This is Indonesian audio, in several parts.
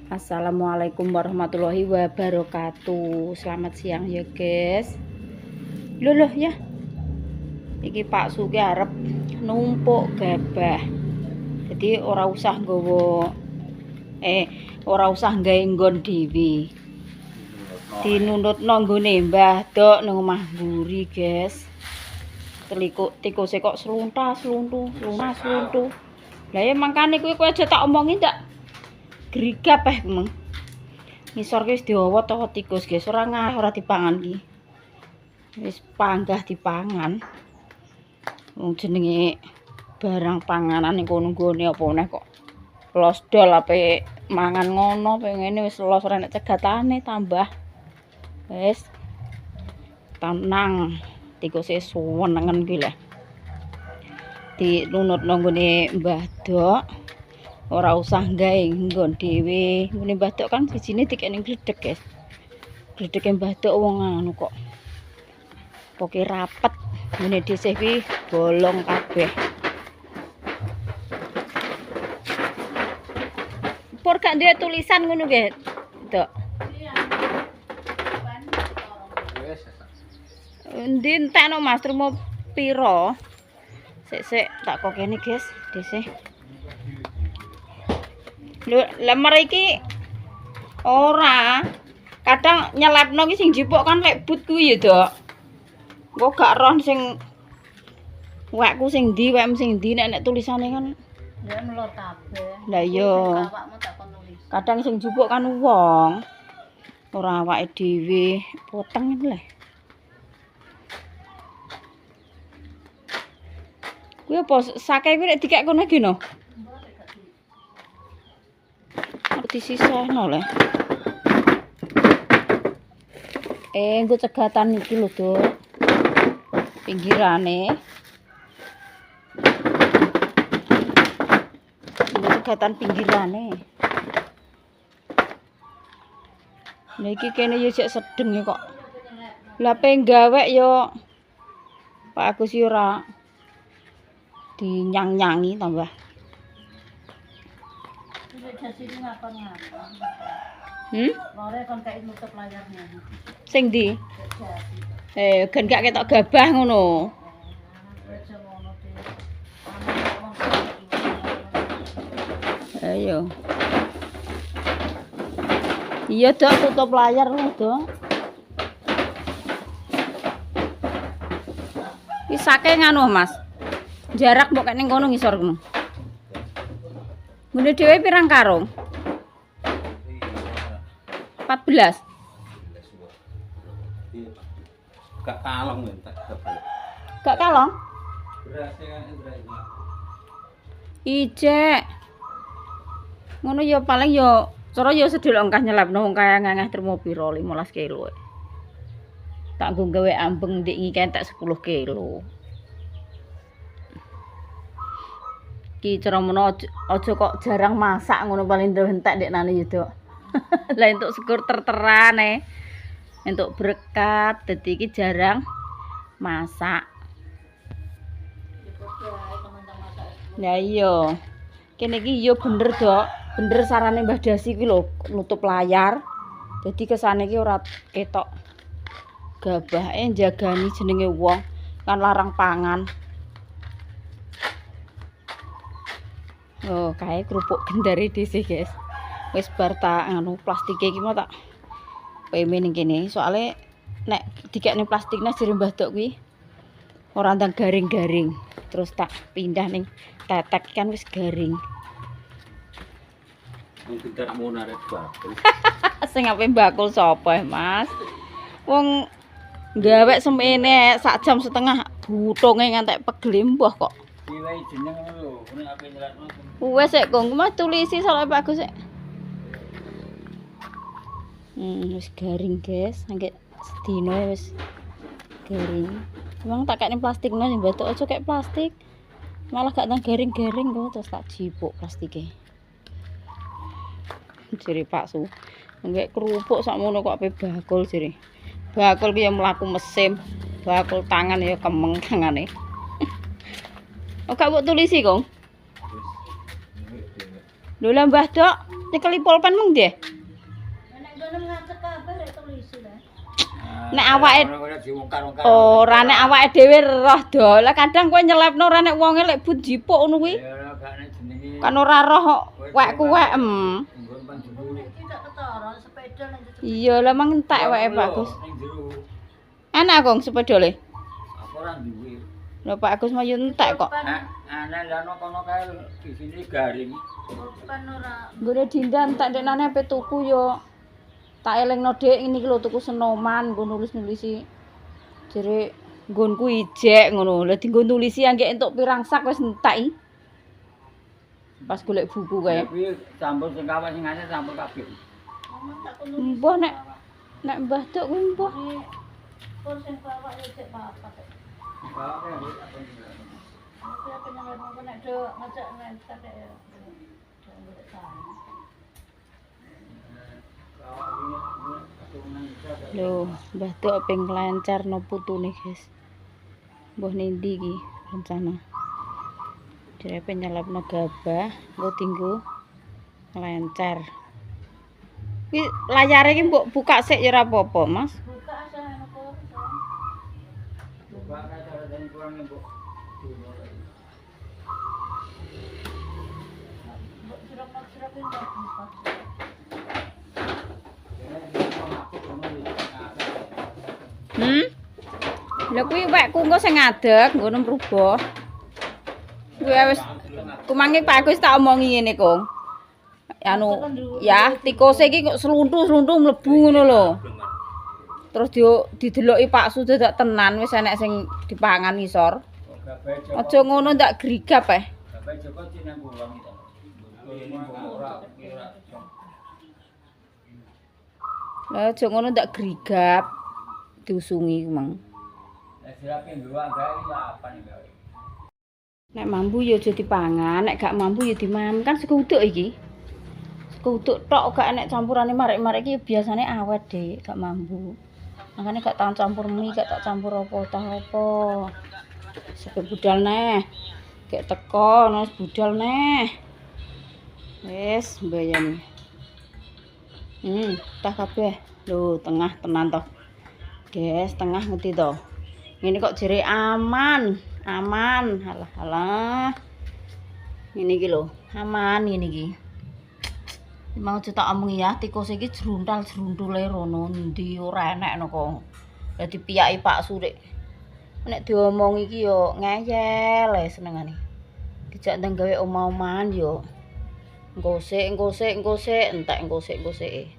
Assalamualaikum warahmatullahi wabarakatuh. Selamat siang ya guys. Loh ya. Iki Pak Suki arep numpuk gabah. Jadi ora usah nggawa ora usah gawe nggon dhewe. Dinunutno nggone Mbah Dok nang omah mburi, guys. Tikuse kok sluntu. Lah ya mangkane kowe aja tak omongi ndak grigap meng. Ngisor ki wis diowot-owot tikus, guys. Ora dipangan ki. Wis panggah dipangan. Wong jenenge barang panganan ning kono nggone apa meneh kok losdol ape mangan ngono pengene wis los ora nek cegatane tambah. Wis tenang, tikuse suwenengen ki lho. Dinunutno nggone Mbah Dok. Ora usah gawe nggon dhewe. Ngene Mbah Dok kan bijine dikene gledhek, guys. Gledheke Mbah Dok wong anu kok. Pokoke rapet. Ngene dhisik kuwi bolong kabeh. Pur gak duwe tulisan ngono nggih, Dok. Iya. Endi entekno Mas trimo pira? Sik tak kokene, guys, dhisik. Lemar iki ora kadang nyelepno ki sing jipuk kan lek but kuwi ya, Dok. Engko gak roh sing wekku sing ndi, wekmu sing ndi nek tulisane kan ya melor kabeh. Lah iya. Kadang sing jupuk kan wong. Ora awake dhewe poteng iki lho. Kuwi apa sake kuwi nek dikek kono iki no? Disisihno lho. Engko cegatan iki lho, Dok. Pinggirane. Engko cegatan pinggirane. Lah iki kene ya sik sedeng kok. Lah penggawek yo Pak Agus ora dinyang-nyangi tambah. Lore kon kae nutup layarnya. Sing ndi? Gen gak ketok gabah ngono. Ayo. Iya, Dok, tutup layar lho, Dok. Iki sake nganu, Mas. Jarak mbok ning kono ngisor ngono. Ngene dhewe pirang karung? 14. Gak kalong entek. Gak kalong? Ijek. Ngono ya paling ya cara ya sedhel engkah nyelepno wong kaya ngangeh trimo pira 15 kilo. Tak nggo gawe ambeng ndik iki entek 10 kilo. Ki cara menawa aja kok jarang masak ngono paling entek ndeknane ya, Dok. Lah entuk syukur terteran entuk berkat dadi iki jarang masak. Lah iya. Kene iki ya bener, Dok. Bener sarane Mbah Dasi iki lho nutup layar. Jadi kesane iki ora ketok gabahe njagani jenenge wong kan larang pangan. Oh, kae kerupuk gendare dhisik, guys. Wis bar tak anu plastike iki mau tak peme ning kene. Soale nek dikekne plastiknya jere Mbah Dok kuwi ora ndang garing-garing. Terus tak pindah ning tetek kan wis garing. Wong pinter mau narik bakul. Sing ape bakul sapa, Mas? Wong gawe semene sak jam setengah butonge ngantek pegel mbah kok. Piye jeneng lho, nek ape nyelatno. Wes sik Gong, Mas tulisi soal Pak Agus sik. Wis garing, guys. Angge sedino wis garing. Emang tak kene plastikno sing batuk aja kayak plastik. Malah gak nang garing-garing kok terus tak jipuk plastike. Jere Pak Su. Nggak kerupuk sakmono kok ape bakul jere. Bakul ki ya mlaku mesim, bakul tangan ya kemeng tangane. Oh gak mbok tulisi, Kong. Lho lah Mbah Dok. Nyekeli pulpen mung nggih. Nek ngono ngatek kabeh rek tulis lho. Nek awake ora diungkar-ungkar. ora nek awake dhewe roh do. Lah kadang kowe nyelepno ora nek wonge lek but jipuk ngono kuwi. Ya ora gak nek jenenge. Kan ora roh wekku wek Nggon panjenengan. Iki tak ketara sepeda nang jero. Iya lah mang entek weke Pak Agus. Ning jero. Enak kong sepedole. Aku ora duwe. Lho Pak Agus mau entek kok. Ana lano kono kae isine garing. Bukan ora. Nggone dindan tak ndekne ape tuku yo. Tak elingno Dik ngene iki lho tuku senoman nggo nulis-nulisi. Jere nggonku ijek ngono. Lah dienggo nulisi anggek entuk pirang sak wis entek. Pas golek buku kae. Kuwi campur sing kawas sing ngene campur kabeh. Ngomong tak kono. Mbah nek Mbah Duk kuwi mbah. Pun sing bawa ya cek bapak. Aku pengen ngomong nek do ngajak nek tak ya. Lho, Mbah Duk ping lancar no putune, guys. Mbah nindi iki rencana. Jere penyelepno gabah, engko dinggo lancar. Ki layare iki mbok buka sik ya ora apa-apa, Mas. Buka asal nopo. Buka kae cara den kurang mbok. Sirap-sirap ini buka. Lha kuwi wekku engko sing ngadeg nggono mrubah. Kuwi wis kumangi Pak Agus tak omongi ngene, Kong. Anu ya tikose iki kok sluntu-sluntu mlebu ngono lho. Terus dideloki Pak Su dadak tenan wis enek sing dipangan ngisor. Aja ngono ndak grigap Bapak Joko cinang uang itu. Ini ora kira. Lah aja ngono ndak grigap. Diusungi mang. Sirape dua gawe ya apa nih gawe. Nek mambu ya aja dipangan, nek gak mambu ya dimam. Kan sego uduk iki. Sego uduk tok gak enek campurane marek-marek iki biasane awet, Dik, gak mambu. Makane gak tak campur mie, gak tak campur apa-apa. Sampai budal neh. Kayak teko, wis budal neh. Wis mbayani. Tah kabeh. Lho, tengah tenan toh. Guys, tengah ngerti toh. Ini kok jere aman, aman. Halah. Ini iki lho, aman ini iki. Mau tak omongi ya, tikus iki jeruntal-jeruntule rono ndi ora enek no kok. Dadi piyaki Pak Surik. Nek diomong iki yo ngeyel senengane. Dijak ndang gawe omah-omahan yo. Ngosik, entek ngosik-ngosike.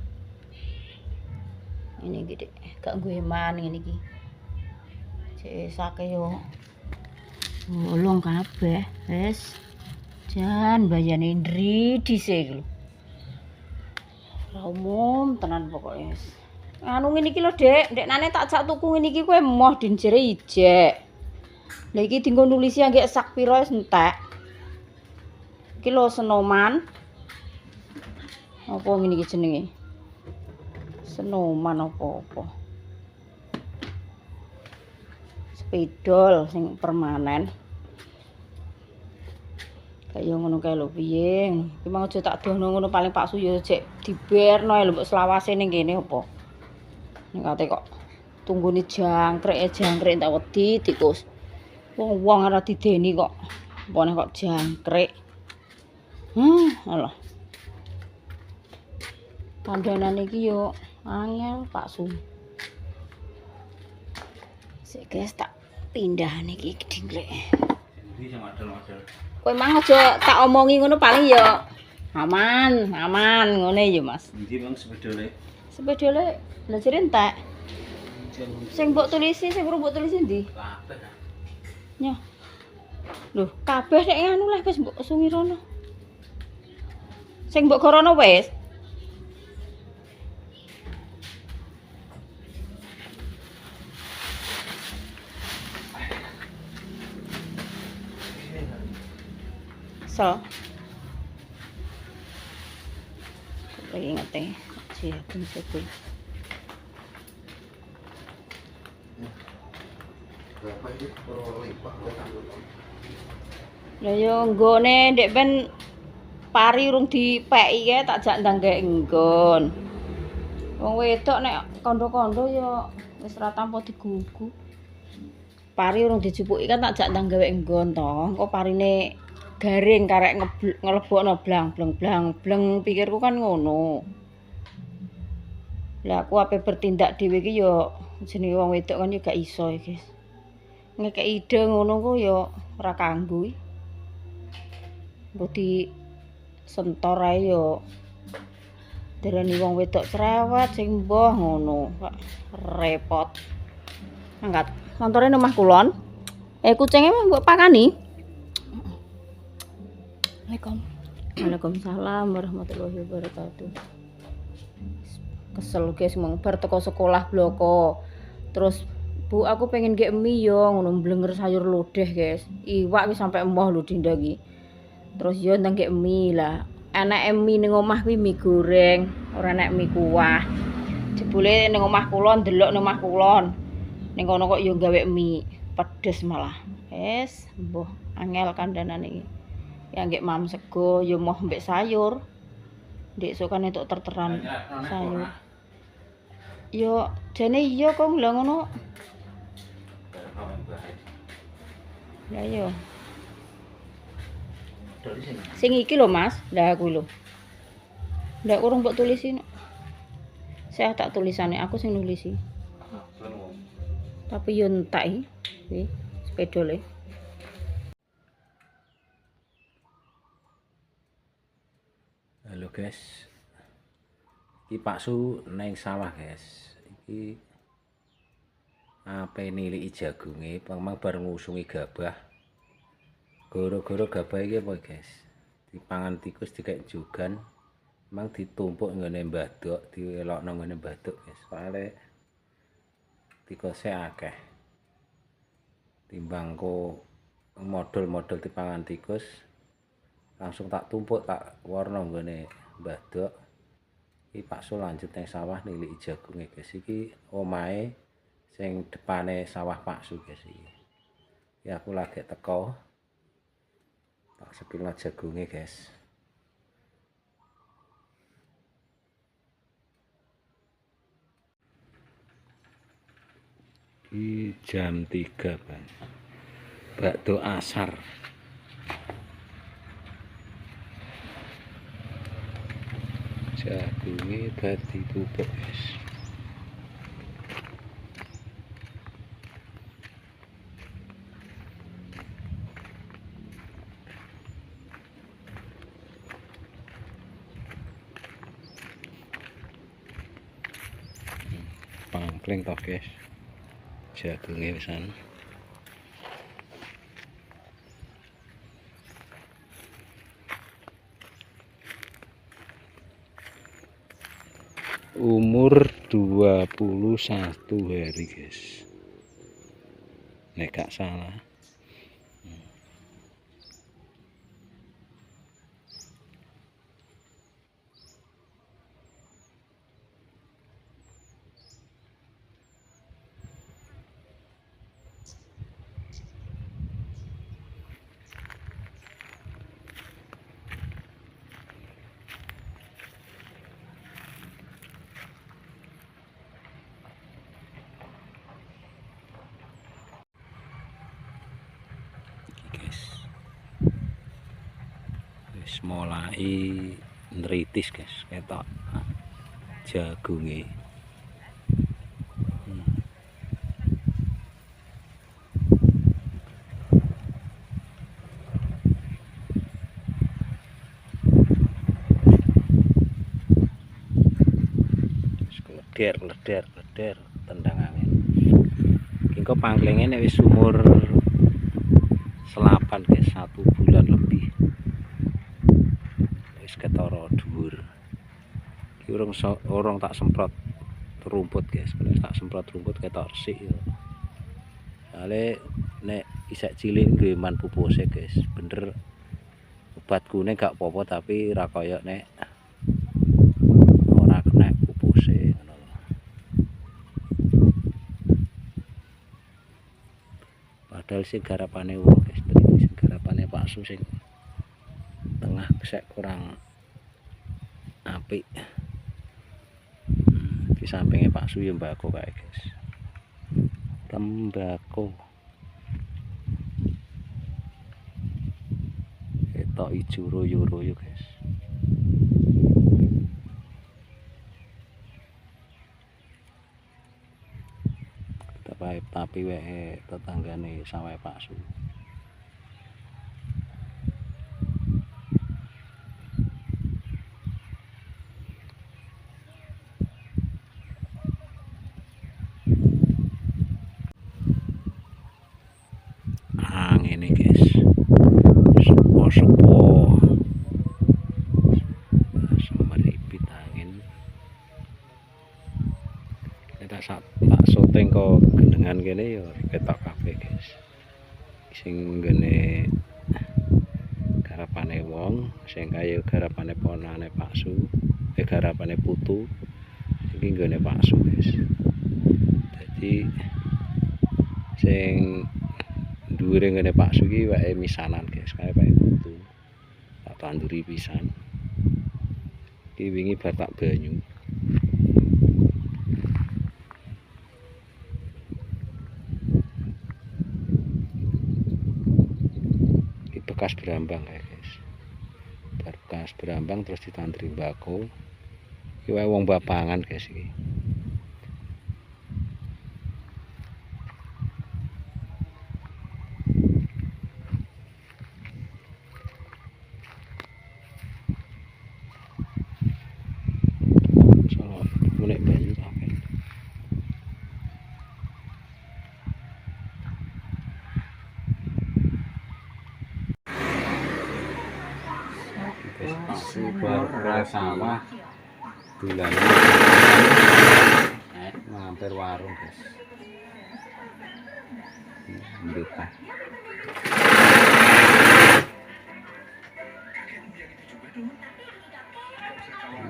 Ini iki Dik, gak nggo eman ngene iki. Cek sake yo. Bolong kabeh, wis. Jan bayane ndri dhisik lho. Ora umum tenan pokoke wis. Anu ngene iki lho, Dek. Ndeknane tak jak tuku ngene iki kowe emoh dinjere ijek. Lah iki dienggo nulisi anggek sak pira wis entek. Iki lho senoman. Apa ngene iki jenenge? Senoman apa-apa. Spidol sing permanen. Kaya ngono kae lho piye. Iki mau aja tak dono ngono paling Pak Su yo jek diberno lho mbok selawase ning kene apa. Ning kate kok tunggune jangkrik tak wedi tikus. Wong ora dideni kok. Apa kok jangkrik. Alah. Kandanan iki yo angel Pak Su. Sik guys tak pindah niki dinglek. Iki sing model-model. Kowe mang aja tak omongi ngono paling ya aman ngene ya Mas. Endi mang sepedole? Sepedole lha jere entek. Sing mbok tulisi, sing urung mbok tulisi ndi? Kabeh. Nyoh. Lho, kabeh nek anu lah wis mbok sungi rono. Sing mbok gorono wis. So. Lagi ngate. Siapin sekul. Lah yo nggone ndek ben pari urung dipeki kae tak jak ndang gawe enggon. Wong wedok nek kondo-kondo ya wis ra tampa digugu. Pari urung dijupuki kan tak jak ndang gawe enggon to. Engko parine garing karek ngelebokno blang-bleng pikirku kan ngono. Lah aku ape bertindak dhewe iki ya jenenge wong wedok kan ya gak iso iki. Ngekeki ide ngono ku ya ora kanggo. Mbok di sentor ae ya dereni wong wedok cerewet sing mbah ngono. Repot. Angkat. Montore nang omah kulon. Kucinge mbok pakani. Waalaikumsalam warahmatullahi wabarakatuh. Kesel guys mung bar teko sekolah bloko. Terus Bu aku pengen ge mie yo ngono blenger sayur lodeh guys. Iwak wis sampe emoh lho Dinda iki. Terus yo ndang ge mie lah. Enek mie ning omah kuwi mie goreng, ora enek mie kuah. Jebule ning omah kulon ndelok ning omah kulon. Ning kono kok yo gawe mie pedes malah. Wes, mbuh angel kandhanane iki. Ya nggih mam sego yo moh mbek sayur. Ndek sok kan entuk terteran sayur. Yo jane iya kok lha ngono. Lah yo. Sing iki lho Mas, lah kuwi lho. Ndak urung mbok tulisi. Saya tak tulisane aku sing nulisi. Tapi yo entek iki spedole. Halo guys, iki Pak Su neng sawah guys. Iki apa nilai jagunge, pemang bareng ngusungi gabah. Goro-goro gabah iki apa guys? Dipangan tikus dikek jugan, emang ditumpuk nggone mbadok, dielokno nggone mbadok guys. Soale tikuse akeh. Timbang ko model-model dipangan tikus. Langsung tak tumpuk tak warna nggone mbadok. Iki Pak Su lanjut nang sawah niliki jagunge guys. Iki omahe sing depane sawah Pak Su guys iki. Ya aku lagi teko. Tak sepilno jagunge guys. Iki jam 3 Bang. Bakdo asar. Jagunge dadi pupuk guys. Pangkling toh guys. Jagunge pisan. Umur 21 hari guys, nek gak salah. Wis mulai nritis guys, ketok jagunge. Leder tendang angin. Engko pangklinge nek wis umur selapan guys, 1 bulan lebih. Wis ketara dhuwur. Iki urung tak semprot rumput guys. Nek tak semprot rumput ketok resik yo. Soale nek isek cilik duwe man pupuse guys. Bener obat kuning gak apa-apa tapi ra kaya nek ora kena pupuse ngono lho. Padahal sing garapane wong guys, sing garapane Pak Su sing tengah tengah sek kurang apik. Di sampingnya Pak Su ya mbako kae guys. Tembako. Ketok ijo royo-royo guys. Tapi wae tetanggane sawah Pak Su. Angin ini guys, sepo-sepo semeripit angin. Kita tak syuting kok gendengan kene ya ketok kabeh guys. Sing ngene garapane wong, sing kaya garapane ponane Pak Su, garapane putu. Iki nggone Pak Su guys. Jadi sing dhuwure ngene Pak Su iki wae misanan guys, kaya wae putu. Tak tanduri pisan. Iki wingi bar tak banyu. Iki bekas berambang kayak guys. Bekas berambang terus ditandri mbako. Iki wae wong bapangan guys iki. Super sawah bulan mampir warung guys. Berita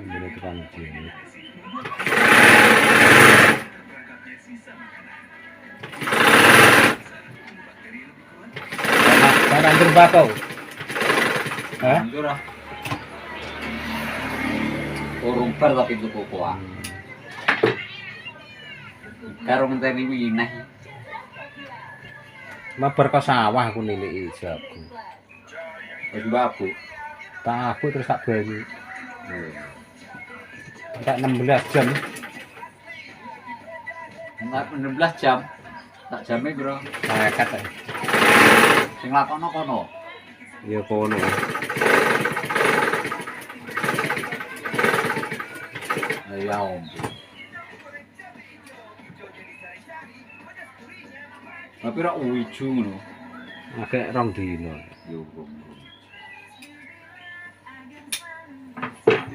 ini tukang jenguk. Barang berbakau. Hah? Urung bar tapi cukup kuat. Karo ngenteni wineh. Mabar ke sawah aku niliki jago. Wis mbabu. Tak aku terus tak banyu. Tak 16 jam. Enggak 16 jam. Tak jame bro. Nekat ae. Sing lakono kono. Ya kono. Ya om. Tapi rak uiju ngono. Agak 2 dino. Yo.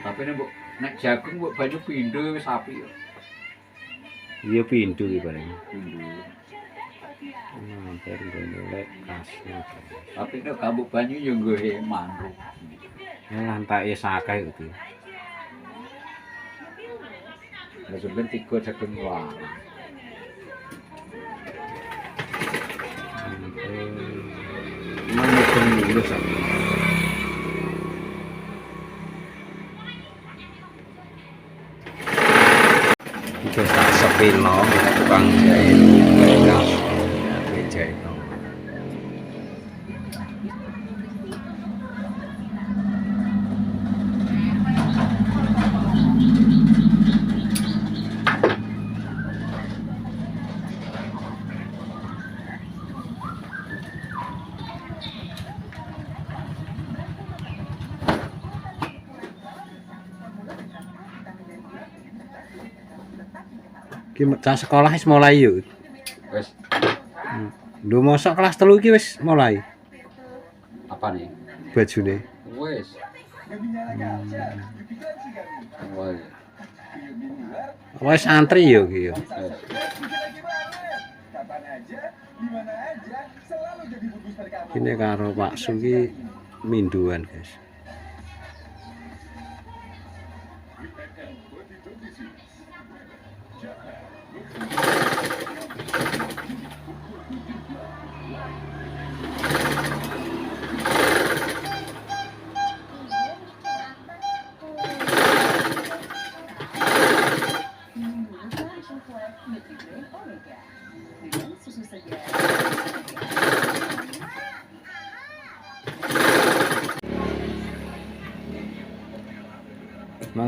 Tapi nek jagung mbok banyu pindho wis apik yo. Iya pintu iki paling. Pindho. Mampir ngene lek kasih. Tapi nek gambuk banyu yo nggo manuk. Lantake sakeh itu. Lah sampeyan 3 jagung wae. Mana dulu sama. Kita tak sepino, kita tukang jahit, jahit. Ki cah sekolah wis mulai yo. Wis. Lho mosok kelas 3 iki wis mulai. Apa nih? Bajune. Wis. Wis. Wis antri yo ki yo. Ini karo Pak Su ki minduan, guys.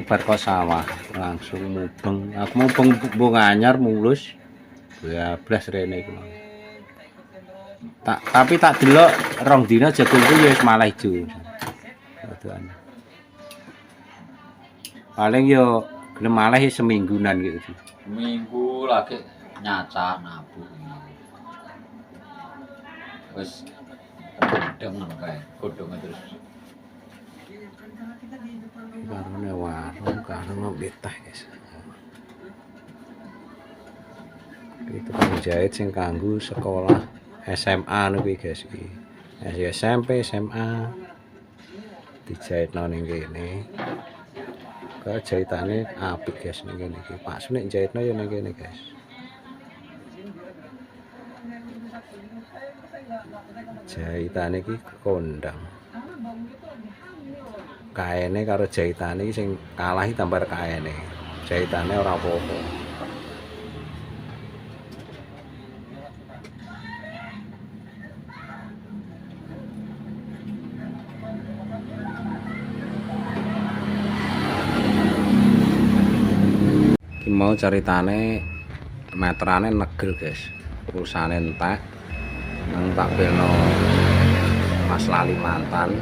bar kok sawah langsung mubeng. Aku mubeng mbung anyar mulus. Ya blas rene iku. Tapi tak delok rong dina jagungku ya wis malah ijo. Aduh. Paling yo gelem malah seminggunan gitu. Minggu lagi nyacak nabu. Wis dengan kae godhonge terus. Karena warung karena betah guys. Itu penjahit sing kanggo sekolah SMA niku guys iki. SMP, SMA dijahitno ning kene. Jahitane apik guys ning kene iki. Pak Sunik jahitno ya ning kene guys. Jahitane iki kondang. Kaene karo jahitane iki sing kalah tambah kaene. Jahitane ora apa-apa. Iki mau caritane meterane negel guys. Pulsane entek. Nang tak belno Mas Lalimantan.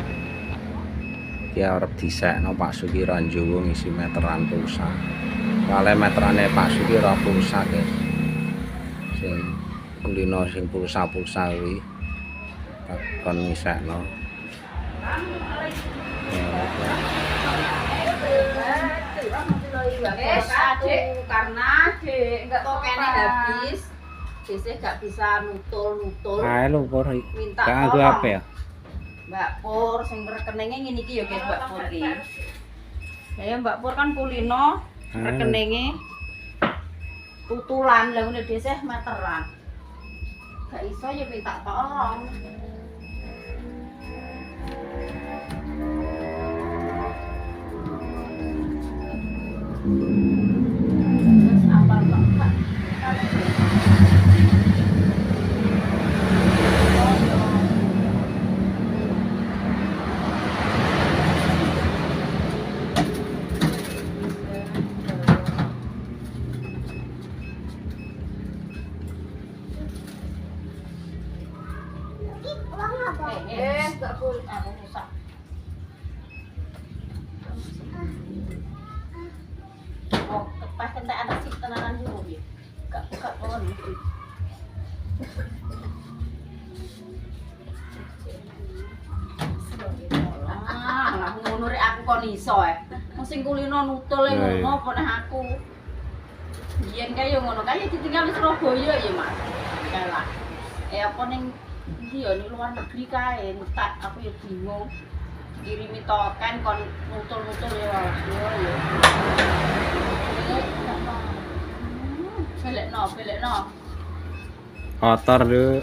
Iki arep disekno Pak Sugi Ranjowo ngisi meteran pulsa. Kale meterane Pak Sugi ora pulsa guys. Sing kulino sing pulsa-pulsa kuwi kon ngisekno. Karena enggak tokennya habis. Biasanya nggak bisa nutul. Ae lho Pur. Minta Kanggo tolong. apa ya? Mbak Pur sing rekeningnya ngene iki ya guys Mbak Pur iki. Ya Mbak Pur kan kulino rekeningnya tutulan lah ngene dhisik meteran. Gak iso ya minta tolong. Terus apal Mbak? Enggak boleh rusak. Oh, pas kentek anak sih tenanan dulu ya. Enggak pohon mesti. Lah ngono rek aku kon iso Sing kulino nutul ngono apa neh aku. Biyen kae yo ngono kae ditinggal di Surabaya ya, Mas. Kalah. Apa ning ndi ya ning luar negeri kae entek aku ya bingung. Kirimi token kon nutul-nutul ya walah yo. Belekno. Kotor lho.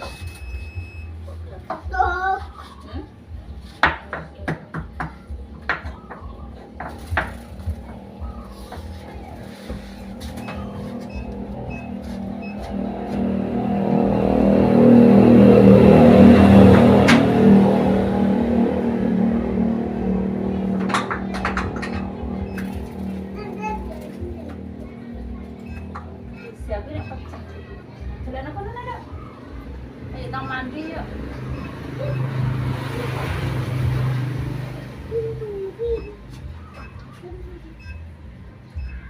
Siapa yang pecah? Belekno kono ada. Ayo tang mandi yuk.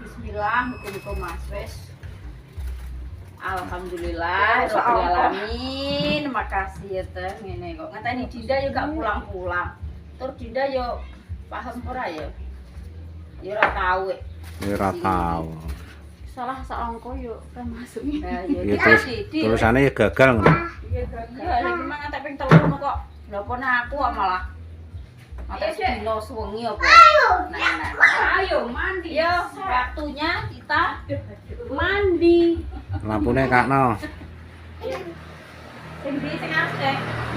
Bismillah, muga-muga Mas wis. Alhamdulillah, rabbil alamin. Makasih ya teh ngene kok. Ngateni Dinda yo gak pulang-pulang. Tur Dinda yo paham ora ya? Ya ora tau. Ora tau. Salah saongko yo kan masuk. Nah, Ya terus tulisannya ya gagal ngono. Iya gagal. Iki mang entek ping 3 kok. Lha apa aku kok malah. Mata dino suwengi apa? Nah. Ayo mandi. Yo, waktunya kita mandi. Lampune kakno. Sing ndi sing akeh.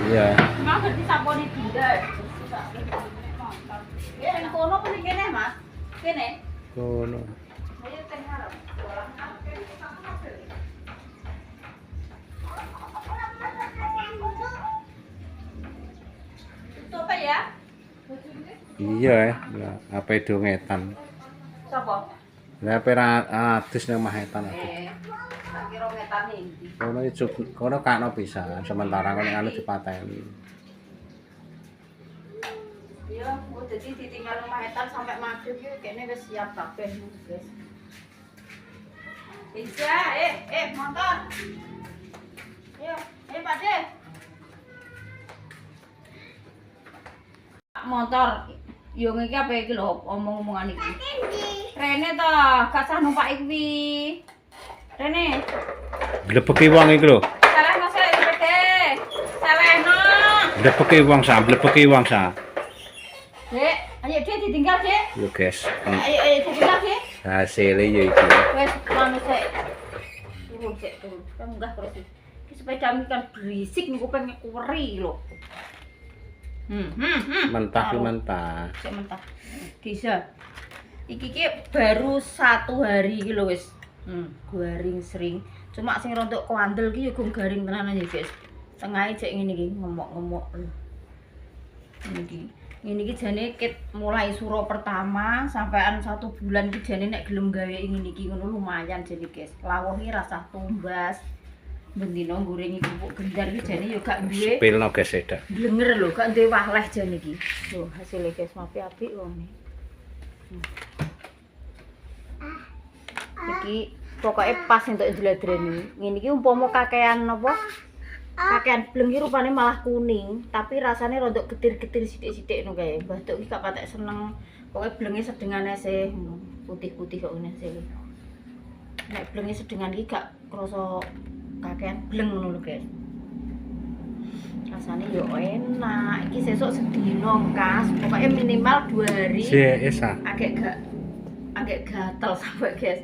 Iya. Mau ganti sapone Dinda. Ya sing kono apa sing kene, Mas? Kene. Kono. Ayo teng harap. Tutup ya. Iya ya, apa dongetan. Sapa? Lah pera adus nang mahetan. Tak kira ngetan iki. Kono kakno pisan sementara kono anu dipateni. Iya, jadi ditinggal mahetan sampai maghrib iki kene wis siap kabeh, guys. Bisa, motor. Ayo, Pak De. Motor yo ngiki apa iki lho omong-omongan iki. Rene to, gak sah numpak iki. Rene. Blebeki wong iki lho. Salah masa iki, Sawehno. Blebeki wong sa. Dek, ayo Dek ditinggal, Dek. Yo guys, Ayo ditinggal, Dek. hasilnya ya iki. Wes manu sik. Turun sik, turun. Kan munggah terus iki. Iki sepeda kan berisik niku pengen kuweri lho. Mentah ki mentah. Sik mentah. Bisa. Iki ki baru 1 hari iki lho wis. Garing sering. Cuma sing rontok kuandel ki yo gum garing tenanan ya, guys. Tengahe cek ngene iki ngemok-ngemok. Ngene iki. Ngene iki jane ket mulai suro pertama sampean 1 bulan iki jane nek gelem gawe ngene iki ngono lumayan jane, guys. Lawuh iki rasah tumbas. Bendino goreng iki pupuk gendar iki jane yo gak duwe. Spilno guys sedak. Blenger lho, gak duwe wahleh jane iki. Tuh hasilnya guys, apik wong. Iki pokoknya pas untuk diladreni. Ngene iki umpama kakean apa? Kakean bleng iki rupane malah kuning, tapi rasane rontok getir-getir sithik-sithik ngono kae. Mbah Tuk iki gak patek seneng. Pokoke blenge sedengane sih putih-putih kok ngene sih. Nek blenge sedengan iki gak krasa kakean bleng ngono lho, guys. Rasane yo enak. Iki sesuk sedina, Kas. Pokoknya minimal 2 hari. Esa. Agak gatel sampai, guys.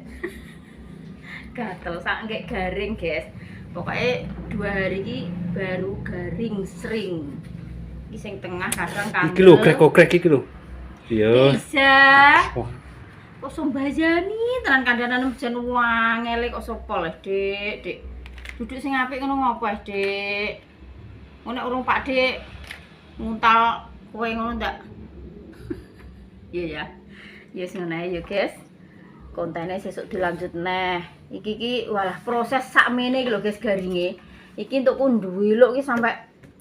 Gatel sampai garing, guys. Pokoknya 2 hari iki baru garing sering. Iki sing tengah kadang kandel. Iki lho krek-krek iki lho. Iya. Bisa. Wah. Kok sombajani tenan kandhanan jan wangele kok sapa le, Dik. Duduk sing apik ngono ngopo, Dik? Ngono nek urung Pak Dik nguntal kowe ngono ndak? Iya ya. Ya sing ngono ya, guys. Kontene sesuk dilanjut neh. Iki walah proses sakmene iki lho, guys, garinge. Iki untuk kunduwi lho iki sampai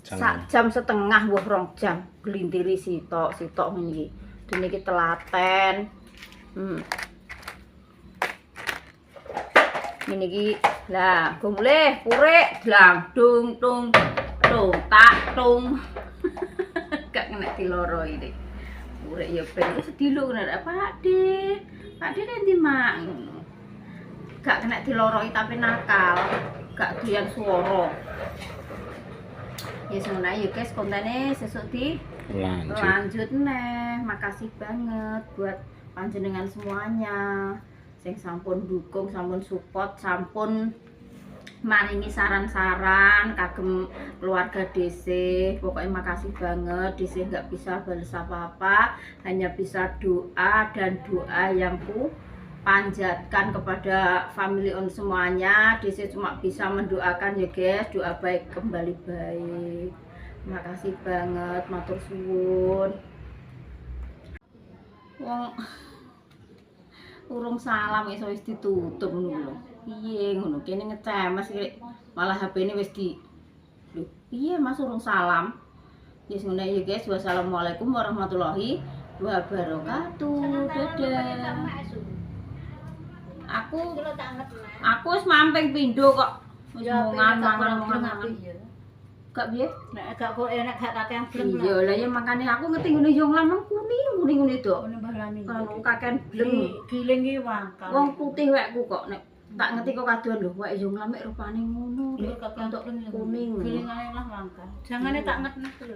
sak jam setengah wah 2 jam glintiri sitok ngene iki. Dene iki telaten. Ini iki lah go mulih purik blang dung tung tung tak tung. Gak kena diloro iki. Purik ya ben sedilo kena Pak De. Pak De nanti mak. Gak kena diloroi tapi nakal. Gak doyan swara. Ya semono ya guys kontene sesuk di lanjut neh. Makasih banget buat panjenengan semuanya sing sampun dukung, sampun support, sampun maringi saran-saran kagem keluarga DC. Pokoknya makasih banget. DC nggak bisa balas apa-apa, hanya bisa doa dan doa yang ku panjatkan kepada family on semuanya. DC cuma bisa mendoakan ya guys, doa baik kembali baik. Makasih banget, matur suwun. Wong urung salam wis ditutup ngono lho. Piye ngono kene ngecemes iki malah HP-ne wis di. Lho, piye Mas urung salam? Wis ngono ya guys. Wassalamualaikum warahmatullahi wabarakatuh. Dadah. Aku wis mamping pindho kok. Wis mangan. Gak piye? Nek gak kok enak gak kakean bleng. Iya lah ya makane aku ngerti ngene yo nglamang kuning to. Ono balani. Kalau kakean bleng. Giling iki wangkal. Wong putih wekku kok nek tak ngerti kok kadoan lho wek yo nglamek rupane ngono. Kakean Untuk kuning. kuning. Giling ae lah wangkal. Jangane tak nget-nget lho.